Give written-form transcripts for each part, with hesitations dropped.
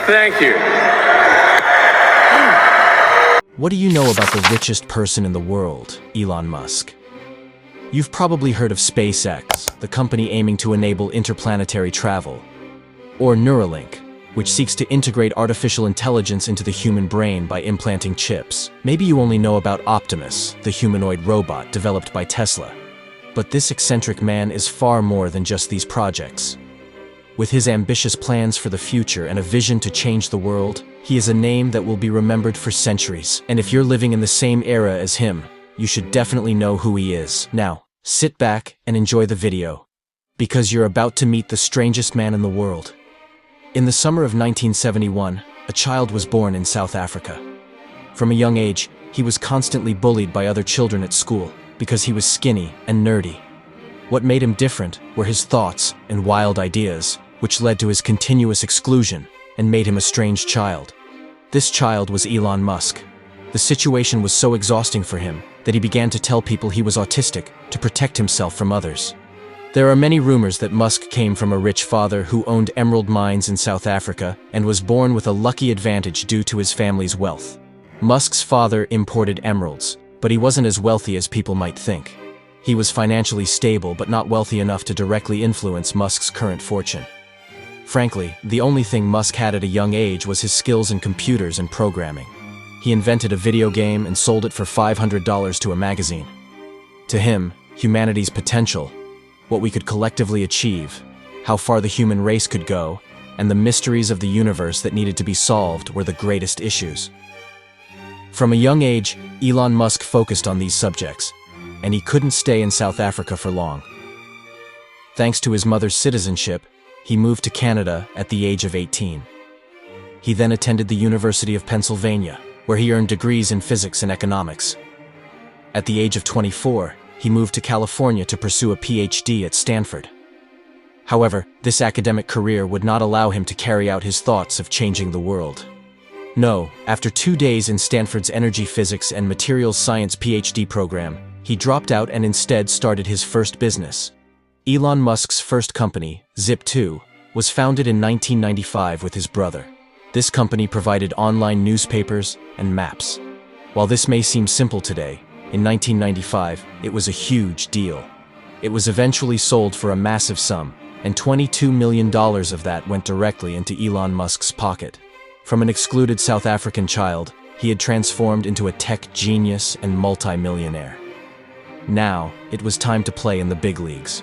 Thank you. What do you know about the richest person in the world, Elon Musk? You've probably heard of SpaceX, the company aiming to enable interplanetary travel, or Neuralink, which seeks to integrate artificial intelligence into the human brain by implanting chips. Maybe you only know about Optimus, the humanoid robot developed by Tesla. But this eccentric man is far more than just these projects. With his ambitious plans for the future and a vision to change the world, he is a name that will be remembered for centuries. And if you're living in the same era as him, you should definitely know who he is. Now, sit back and enjoy the video, because you're about to meet the strangest man in the world. In the summer of 1971, a child was born in South Africa. From a young age, he was constantly bullied by other children at school because he was skinny and nerdy. What made him different were his thoughts and wild ideas, which led to his continuous exclusion and made him a strange child. This child was Elon Musk. The situation was so exhausting for him that he began to tell people he was autistic to protect himself from others. There are many rumors that Musk came from a rich father who owned emerald mines in South Africa and was born with a lucky advantage due to his family's wealth. Musk's father imported emeralds, but he wasn't as wealthy as people might think. He was financially stable but not wealthy enough to directly influence Musk's current fortune. Frankly, the only thing Musk had at a young age was his skills in computers and programming. He invented a video game and sold it for $500 to a magazine. To him, humanity's potential, what we could collectively achieve, how far the human race could go, and the mysteries of the universe that needed to be solved were the greatest issues. From a young age, Elon Musk focused on these subjects, and he couldn't stay in South Africa for long. Thanks to his mother's citizenship, he moved to Canada at the age of 18. He then attended the University of Pennsylvania, where he earned degrees in physics and economics. At the age of 24, he moved to California to pursue a PhD at Stanford. However, this academic career would not allow him to carry out his thoughts of changing the world. No, after 2 days in Stanford's energy physics and materials science PhD program, he dropped out and instead started his first business. Elon Musk's first company, Zip2, was founded in 1995 with his brother. This company provided online newspapers and maps. While this may seem simple today, in 1995, it was a huge deal. It was eventually sold for a massive sum, and $22 million of that went directly into Elon Musk's pocket. From an excluded South African child, he had transformed into a tech genius and multi-millionaire. Now, it was time to play in the big leagues.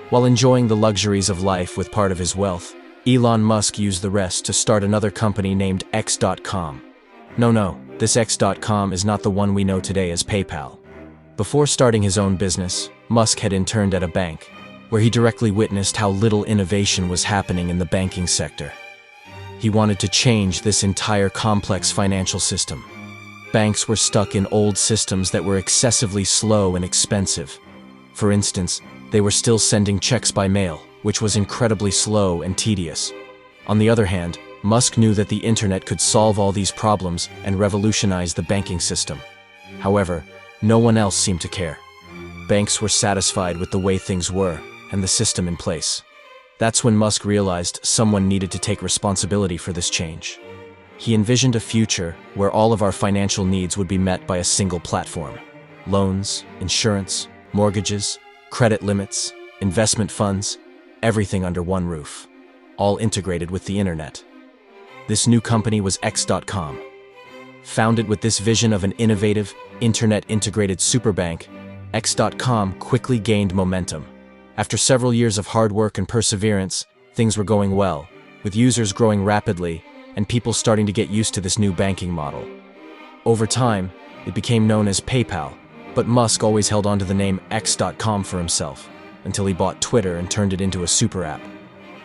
While enjoying the luxuries of life with part of his wealth, Elon Musk used the rest to start another company named X.com. No, this X.com is not the one we know today as PayPal. Before starting his own business, Musk had interned at a bank, where he directly witnessed how little innovation was happening in the banking sector. He wanted to change this entire complex financial system. Banks were stuck in old systems that were excessively slow and expensive. For instance, they were still sending checks by mail, which was incredibly slow and tedious. On the other hand, Musk knew that the internet could solve all these problems and revolutionize the banking system. However, no one else seemed to care. Banks were satisfied with the way things were and the system in place. That's when Musk realized someone needed to take responsibility for this change. He envisioned a future where all of our financial needs would be met by a single platform. Loans, insurance, mortgages, credit limits, investment funds, everything under one roof, all integrated with the internet. This new company was X.com. Founded with this vision of an innovative, internet-integrated superbank, X.com quickly gained momentum. After several years of hard work and perseverance, things were going well, with users growing rapidly and people starting to get used to this new banking model. Over time, it became known as PayPal, but Musk always held on to the name X.com for himself, until he bought Twitter and turned it into a super app.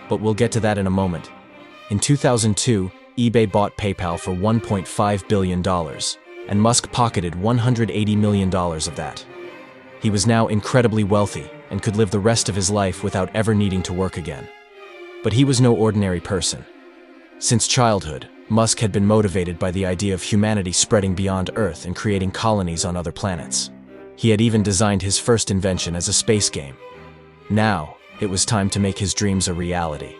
But we'll get to that in a moment. In 2002, eBay bought PayPal for $1.5 billion, and Musk pocketed $180 million of that. He was now incredibly wealthy and could live the rest of his life without ever needing to work again. But he was no ordinary person. Since childhood, Musk had been motivated by the idea of humanity spreading beyond Earth and creating colonies on other planets. He had even designed his first invention as a space game. Now, it was time to make his dreams a reality.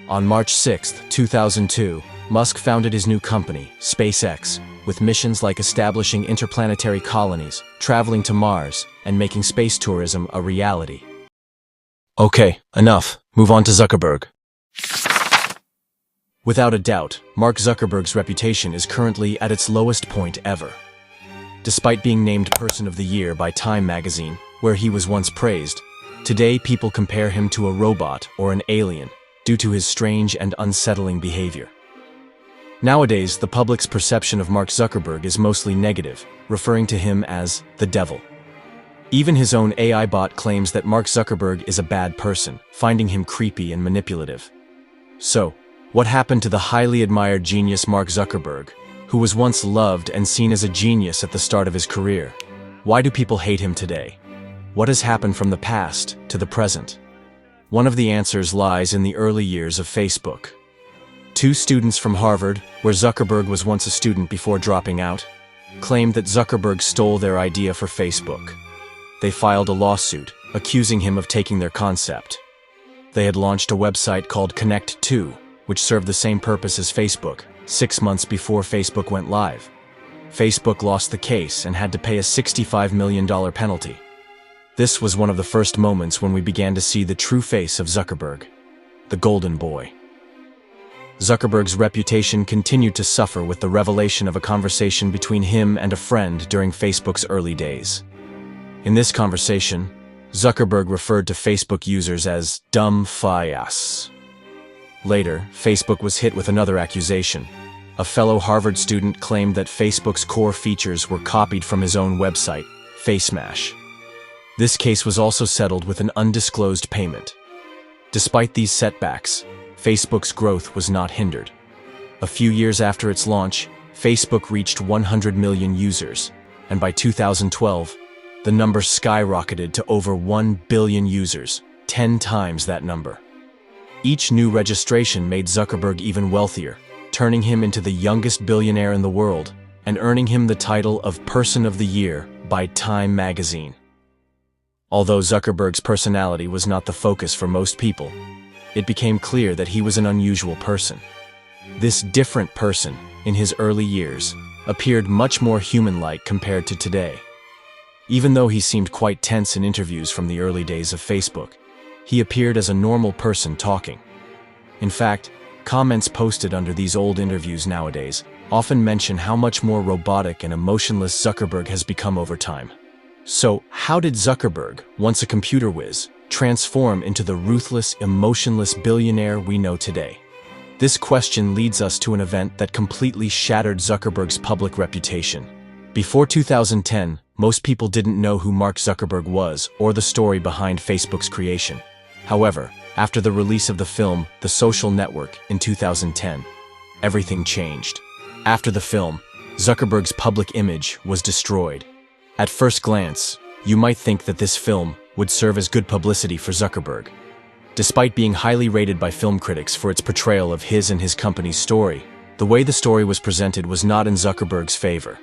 On March 6, 2002, Musk founded his new company, SpaceX, with missions like establishing interplanetary colonies, traveling to Mars, and making space tourism a reality. Okay, enough. Move on to Zuckerberg. Without a doubt, Mark Zuckerberg's reputation is currently at its lowest point ever. Despite being named Person of the Year by Time magazine, where he was once praised, today people compare him to a robot or an alien due to his strange and unsettling behavior. Nowadays, the public's perception of Mark Zuckerberg is mostly negative, referring to him as the devil. Even his own AI bot claims that Mark Zuckerberg is a bad person, finding him creepy and manipulative. So, what happened to the highly admired genius Mark Zuckerberg, who was once loved and seen as a genius at the start of his career? Why do people hate him today? What has happened from the past to the present? One of the answers lies in the early years of Facebook. Two students from Harvard, where Zuckerberg was once a student before dropping out, claimed that Zuckerberg stole their idea for Facebook. They filed a lawsuit, accusing him of taking their concept. They had launched a website called Connect2, which served the same purpose as Facebook, 6 months before Facebook went live. Facebook lost the case and had to pay a $65 million penalty. This was one of the first moments when we began to see the true face of Zuckerberg, the golden boy. Zuckerberg's reputation continued to suffer with the revelation of a conversation between him and a friend during Facebook's early days. In this conversation, Zuckerberg referred to Facebook users as dumb fias. Later, Facebook was hit with another accusation. A fellow Harvard student claimed that Facebook's core features were copied from his own website, FaceMash. This case was also settled with an undisclosed payment. Despite these setbacks, Facebook's growth was not hindered. A few years after its launch, Facebook reached 100 million users, and by 2012, the number skyrocketed to over 1 billion users, 10 times that number. Each new registration made Zuckerberg even wealthier, turning him into the youngest billionaire in the world and earning him the title of Person of the Year by Time magazine. Although Zuckerberg's personality was not the focus for most people, it became clear that he was an unusual person. This different person, in his early years, appeared much more human-like compared to today. Even though he seemed quite tense in interviews from the early days of Facebook, he appeared as a normal person talking. In fact, comments posted under these old interviews nowadays often mention how much more robotic and emotionless Zuckerberg has become over time. So, how did Zuckerberg, once a computer whiz, transform into the ruthless, emotionless billionaire we know today? This question leads us to an event that completely shattered Zuckerberg's public reputation. Before 2010, most people didn't know who Mark Zuckerberg was or the story behind Facebook's creation. However, after the release of the film The Social Network in 2010, everything changed. After the film, Zuckerberg's public image was destroyed. At first glance, you might think that this film would serve as good publicity for Zuckerberg. Despite being highly rated by film critics for its portrayal of his and his company's story, the way the story was presented was not in Zuckerberg's favor.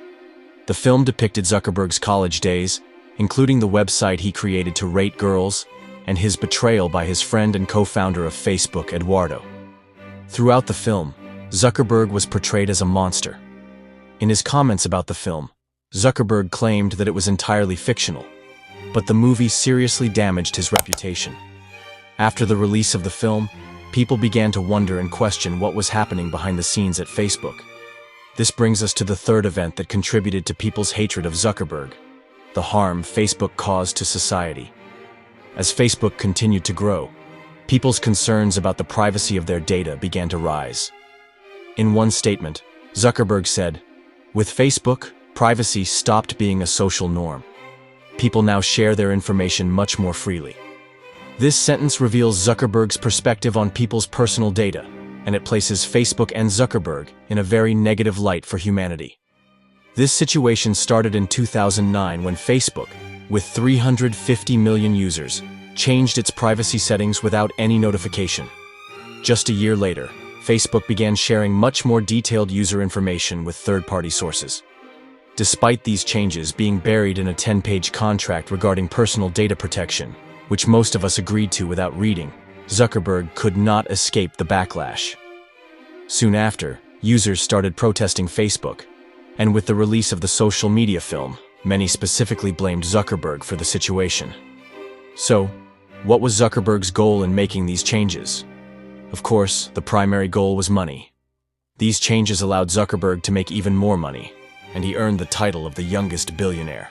The film depicted Zuckerberg's college days, including the website he created to rate girls, and his betrayal by his friend and co-founder of Facebook, Eduardo. Throughout the film, Zuckerberg was portrayed as a monster. In his comments about the film, Zuckerberg claimed that it was entirely fictional, but the movie seriously damaged his reputation. After the release of the film, people began to wonder and question what was happening behind the scenes at Facebook. This brings us to the third event that contributed to people's hatred of Zuckerberg: the harm Facebook caused to society. As Facebook continued to grow, people's concerns about the privacy of their data began to rise. In one statement, Zuckerberg said, "With Facebook, privacy stopped being a social norm. People now share their information much more freely." This sentence reveals Zuckerberg's perspective on people's personal data, and it places Facebook and Zuckerberg in a very negative light for humanity. This situation started in 2009 when Facebook, with 350 million users, changed its privacy settings without any notification. Just a year later, Facebook began sharing much more detailed user information with third-party sources. Despite these changes being buried in a 10-page contract regarding personal data protection, which most of us agreed to without reading, Zuckerberg could not escape the backlash. Soon after, users started protesting Facebook, and with the release of the social media film, many specifically blamed Zuckerberg for the situation. So, what was Zuckerberg's goal in making these changes? Of course, the primary goal was money. These changes allowed Zuckerberg to make even more money, and he earned the title of the youngest billionaire.